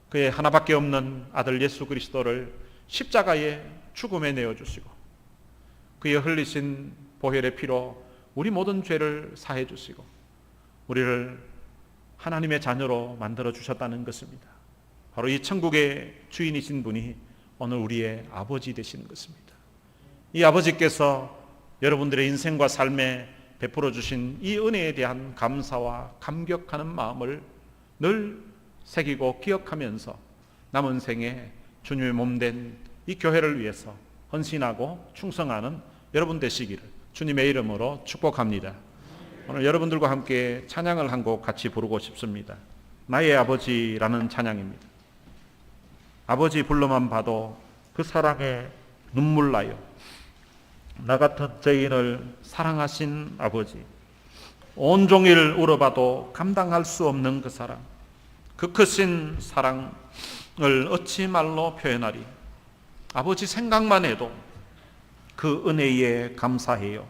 그의 하나밖에 없는 아들 예수 그리스도를 십자가에 죽음에 내어주시고 그의 흘리신 보혈의 피로 우리 모든 죄를 사해 주시고 우리를 하나님의 자녀로 만들어 주셨다는 것입니다. 바로 이 천국의 주인이신 분이 오늘 우리의 아버지 되시는 것입니다. 이 아버지께서 여러분들의 인생과 삶에 베풀어 주신 이 은혜에 대한 감사와 감격하는 마음을 늘 새기고 기억하면서 남은 생에 주님의 몸된 이 교회를 위해서 헌신하고 충성하는 여러분 되시기를 주님의 이름으로 축복합니다. 오늘 여러분들과 함께 찬양을 한 곡 같이 부르고 싶습니다. 나의 아버지라는 찬양입니다. 아버지 불러만 봐도 그 사랑에 눈물 나요. 나 같은 죄인을 사랑하신 아버지, 온종일 울어봐도 감당할 수 없는 그 사랑, 그 크신 사랑을 어찌 말로 표현하리. 아버지 생각만 해도 그 은혜에 감사해요.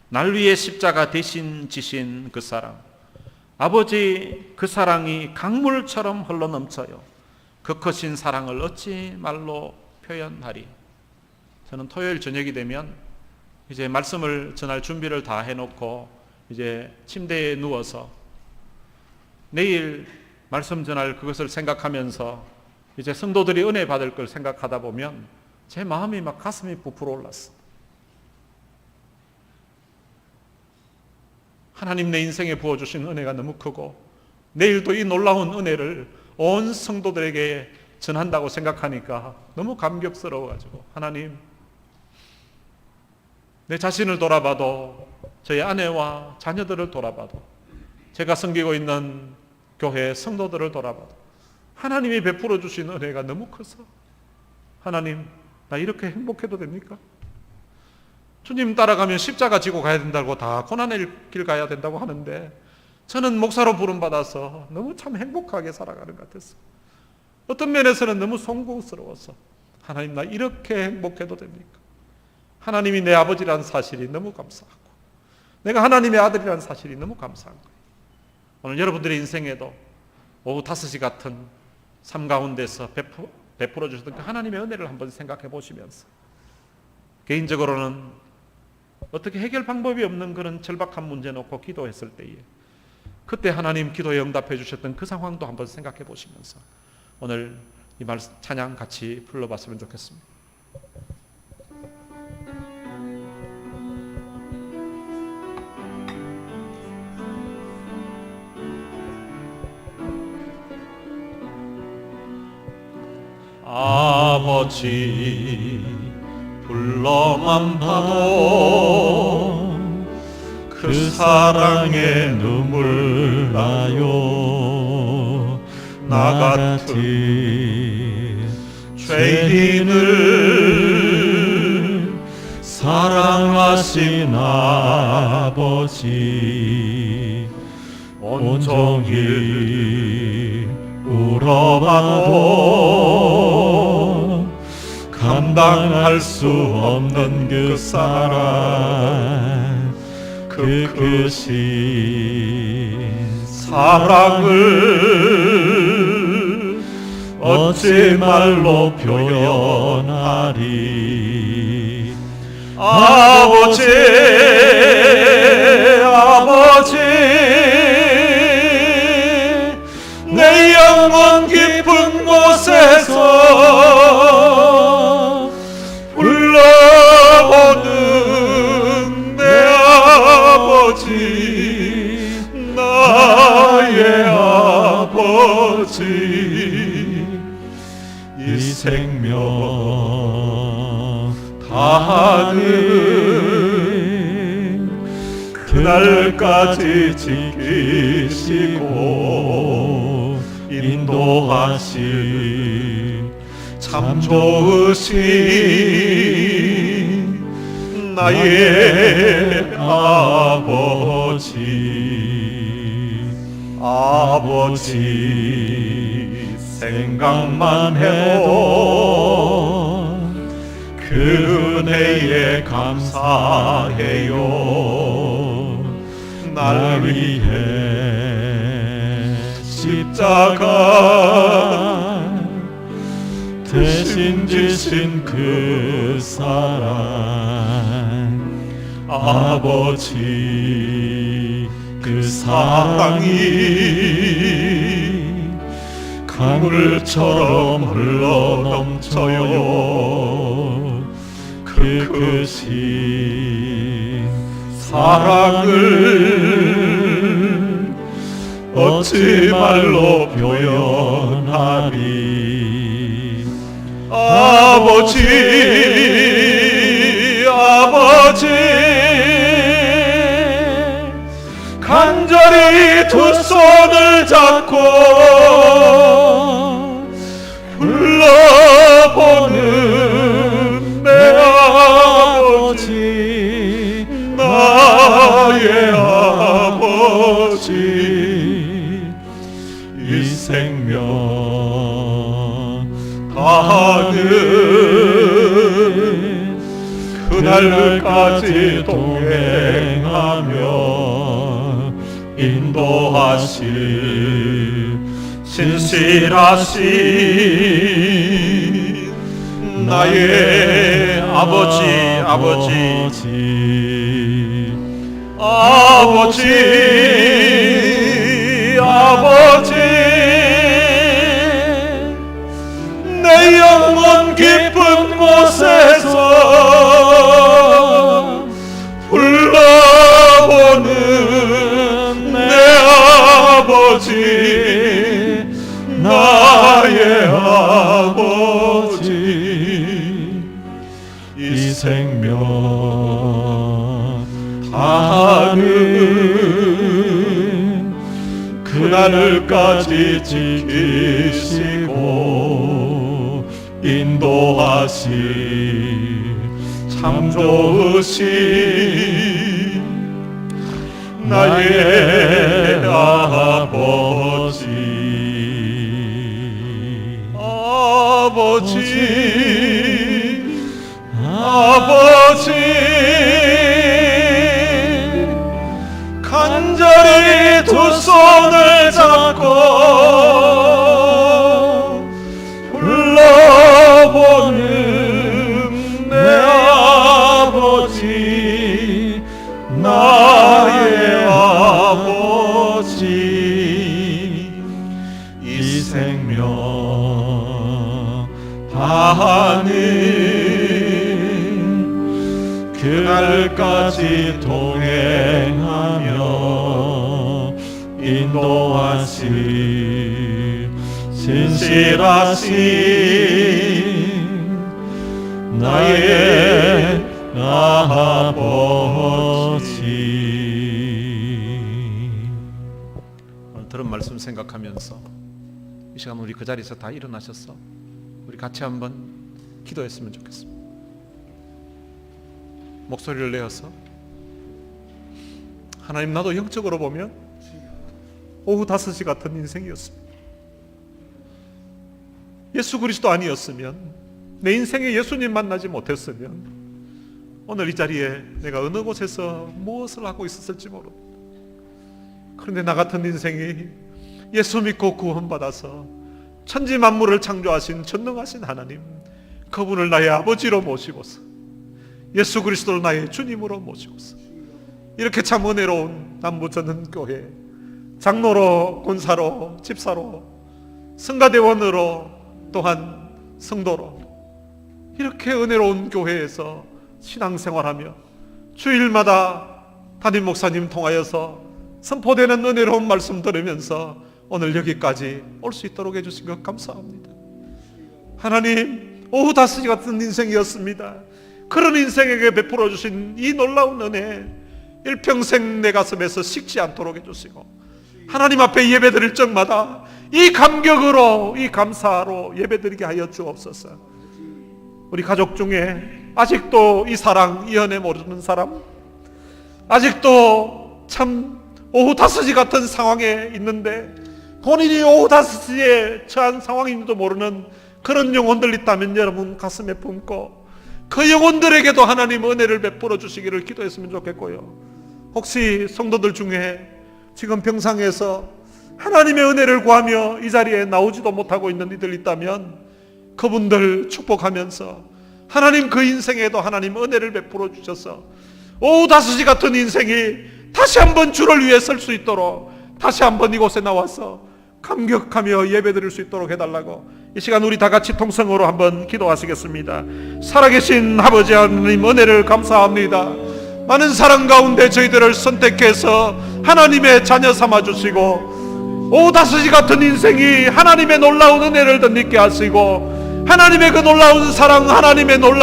날 위해 십자가 대신 지신 그 사랑, 아버지 그 사랑이 강물처럼 흘러넘쳐요. 그 크신 사랑을 어찌 말로 표현하리. 저는 토요일 저녁이 되면 이제 말씀을 전할 준비를 다 해놓고 이제 침대에 누워서 내일 말씀 전할 그것을 생각하면서 이제 성도들이 은혜 받을 걸 생각하다 보면 제 마음이 막 가슴이 부풀어 올랐어. 하나님 내 인생에 부어주신 은혜가 너무 크고 내일도 이 놀라운 은혜를 온 성도들에게 전한다고 생각하니까 너무 감격스러워가지고 하나님, 내 자신을 돌아봐도 저희 아내와 자녀들을 돌아봐도 제가 섬기고 있는 교회 성도들을 돌아봐도 하나님이 베풀어 주신 은혜가 너무 커서 하나님, 나 이렇게 행복해도 됩니까? 주님 따라가면 십자가 지고 가야 된다고 다 고난의 길 가야 된다고 하는데 저는 목사로 부름받아서 너무 참 행복하게 살아가는 것 같았어요. 어떤 면에서는 너무 송구스러워서 하나님, 나 이렇게 행복해도 됩니까? 하나님이 내 아버지라는 사실이 너무 감사하고 내가 하나님의 아들이라는 사실이 너무 감사한 거예요. 오늘 여러분들의 인생에도 오후 5시 같은 삶 가운데서 베풀어 주셨던 그 하나님의 은혜를 한번 생각해 보시면서 개인적으로는 어떻게 해결 방법이 없는 그런 절박한 문제 놓고 기도했을 때에 그때 하나님 기도에 응답해 주셨던 그 상황도 한번 생각해 보시면서 오늘 이 말씀 찬양 같이 불러봤으면 좋겠습니다. 아버지 불러만 봐도 그 사랑에 눈물 나요. 나 같은 죄인을 사랑하신 아버지 온종일 울어봐도 감당할 수 없는 그 사랑, 그 크신 사랑을 어찌 말로 표현하리. 아버지, 아버지, 내 영혼 깊은 곳에서 불러보는 내 아버지, 나의 아버지, 이 생명 다하는 그날까지 지키시고 인도하실 참 좋으신 나의 아버지, 생각만 해도 그 은혜에 감사해요. 날 위해 십자가 대신 지신 그 사랑, 아버지, 그 사랑이 강물처럼 흘러 넘쳐요. 그 크신 사랑을 어찌 말로 표현하리. 아버지, 아버지, 간절히 두 손을 잡고 불러보는 내 아버지, 나의 아버지, 이 생명 다하는 그날까지 동행하며 인도하실 신실하신 나의 아버지, 내 영혼 깊은 곳에서 불러보는 내 아버지, 나의 아버지, 이 생명 다하는 그날까지 지키시고 인도하실 참 좋으신 나의 아버지, 간절히 두 손을 잡고 불러보는 내 아버지, 나의 아버지, 이 생명 다하는 그날까지 동행하며 인도하실 신실하신 나의 아버지. 오늘 들은 말씀 생각하면서 이 시간 우리 그 자리에서 다 일어나셨어. 우리 같이 한번 기도했으면 좋겠습니다. 목소리를 내어서 하나님, 나도 영적으로 보면 오후 5시 같은 인생이었습니다. 예수 그리스도 아니었으면, 내 인생에 예수님 만나지 못했으면 오늘 이 자리에 내가 어느 곳에서 무엇을 하고 있었을지 모릅니다. 그런데 나 같은 인생이 예수 믿고 구원받아서 천지 만물을 창조하신 전능하신 하나님, 그분을 나의 아버지로 모시고서 예수 그리스도를 나의 주님으로 모시고서 이렇게 참 은혜로운 남부전은교회 장로로, 권사로, 집사로, 성가대원으로, 또한 성도로 이렇게 은혜로운 교회에서 신앙생활하며 주일마다 담임 목사님 통하여서 선포되는 은혜로운 말씀 들으면서 오늘 여기까지 올 수 있도록 해주신 것 감사합니다. 하나님, 오후 5시 같은 인생이었습니다. 그런 인생에게 베풀어 주신 이 놀라운 은혜, 일평생 내 가슴에서 식지 않도록 해주시고 하나님 앞에 예배드릴 적마다 이 감격으로, 이 감사로 예배드리게 하여 주옵소서. 우리 가족 중에 아직도 이 사랑, 이 은혜 모르는 사람, 아직도 참 오후 5시 같은 상황에 있는데 본인이 오후 5시에 처한 상황인지도 모르는 그런 영혼들 있다면 여러분 가슴에 품고 그 영혼들에게도 하나님 은혜를 베풀어 주시기를 기도했으면 좋겠고요. 혹시 성도들 중에 지금 병상에서 하나님의 은혜를 구하며 이 자리에 나오지도 못하고 있는 이들 있다면 그분들 축복하면서 하나님 그 인생에도 하나님 은혜를 베풀어 주셔서 오후 5시 같은 인생이 다시 한번 주를 위해 설 수 있도록 다시 한번 이곳에 나와서 감격하며 예배드릴 수 있도록 해달라고 이 시간 우리 다 같이 통성으로 한번 기도하시겠습니다. 살아계신 아버지 하나님, 은혜를 감사합니다. 많은 사랑 가운데 저희들을 선택해서 하나님의 자녀 삼아주시고 오후 5시 같은 인생이 하나님의 놀라운 은혜를 덧입게 하시고 하나님의 그 놀라운 사랑, 하나님의 놀라운